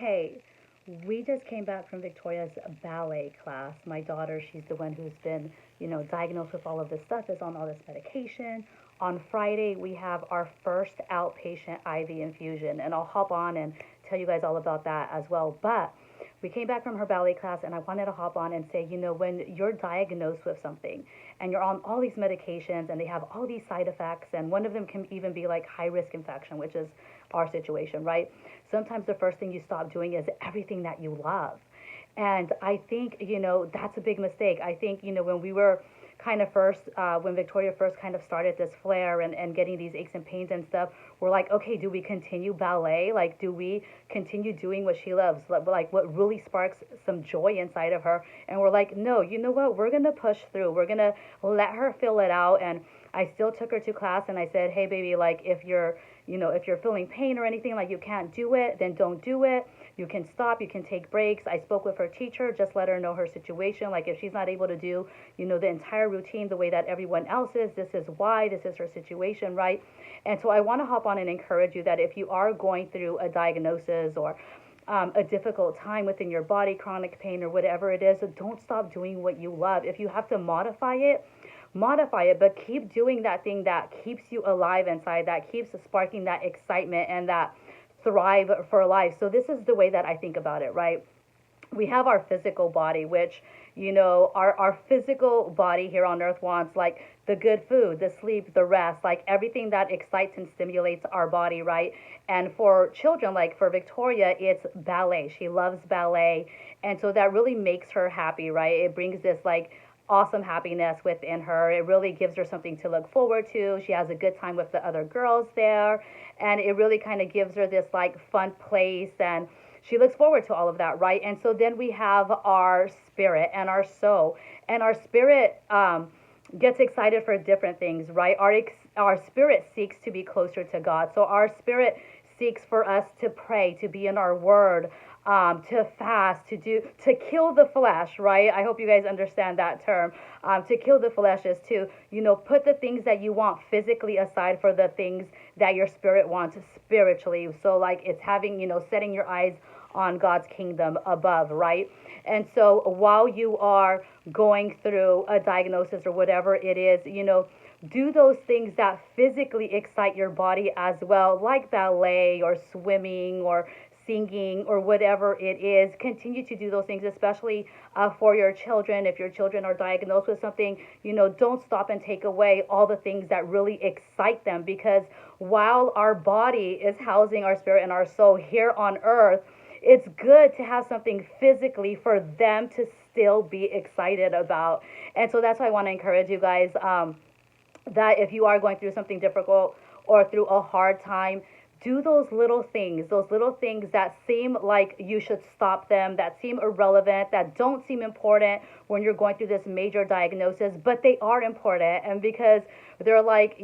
Hey, we just came back from Victoria's ballet class. My daughter, she's the one who's been, diagnosed with all of this stuff, is on all this medication. On Friday, we have our first outpatient IV infusion, and I'll hop on and tell you guys all about that as well. But we came back from her ballet class, and I wanted to hop on and say, when you're diagnosed with something and you're on all these medications and they have all these side effects, and one of them can even be like high risk infection, which is our situation, right? Sometimes the first thing you stop doing is everything that you love. And I think, that's a big mistake. I think, when we were kind of first, when Victoria first kind of started this flare and getting these aches and pains and stuff, we're like, okay, do we continue ballet? Like, do we continue doing what she loves? Like what really sparks some joy inside of her? And we're like, no, you know what? We're going to push through. We're going to let her fill it out. And I still took her to class and I said, hey, baby, like if you're feeling pain or anything, like you can't do it, then don't do it. You can stop, you can take breaks. I spoke with her teacher, just let her know her situation. Like if she's not able to do, the entire routine the way that everyone else is, this is why, this is her situation, right? And so I want to hop on and encourage you that if you are going through a diagnosis or a difficult time within your body, chronic pain or whatever it is, so don't stop doing what you love. If you have to modify it, but keep doing that thing that keeps you alive inside, that keeps sparking that excitement and that thrive for life. So this is the way that I think about it, right? We have our physical body, which, our physical body here on earth wants like the good food, the sleep, the rest, like everything that excites and stimulates our body, right? And for children, like for Victoria, it's ballet. She loves ballet. And so that really makes her happy, right? It brings this like awesome happiness within her. It really gives her something to look forward to. She has a good time with the other girls there, and it really kind of gives her this like fun place, and she looks forward to all of that, right? And so then we have our spirit and our soul, and our spirit gets excited for different things, right? Our spirit seeks to be closer to God. So our spirit seeks for us to pray, to be in our word, to fast, to kill the flesh, right? I hope you guys understand that term. To kill the flesh is to, put the things that you want physically aside for the things that your spirit wants spiritually. So like it's having, setting your eyes on God's kingdom above, right? And so while you are going through a diagnosis or whatever it is, do those things that physically excite your body as well, like ballet or swimming or singing or whatever it is. Continue to do those things, especially for your children. If your children are diagnosed with something, don't stop and take away all the things that really excite them, because while our body is housing our spirit and our soul here on earth, it's good to have something physically for them to still be excited about. And so that's why I want to encourage you guys, that if you are going through something difficult or through a hard time, do those little things that seem like you should stop them, that seem irrelevant, that don't seem important when you're going through this major diagnosis, but they are important. And because they're like,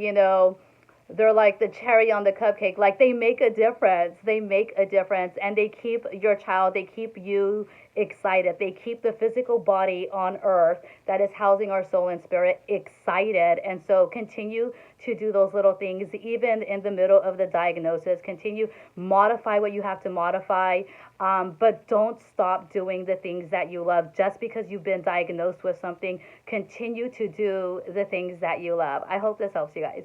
they're like the cherry on the cupcake. Like they make a difference. They make a difference, and they keep your child, they keep you excited. They keep the physical body on earth that is housing our soul and spirit excited. And so continue to do those little things, even in the middle of the diagnosis. Continue, modify what you have to modify, but don't stop doing the things that you love just because you've been diagnosed with something. Continue to do the things that you love. I hope this helps you guys.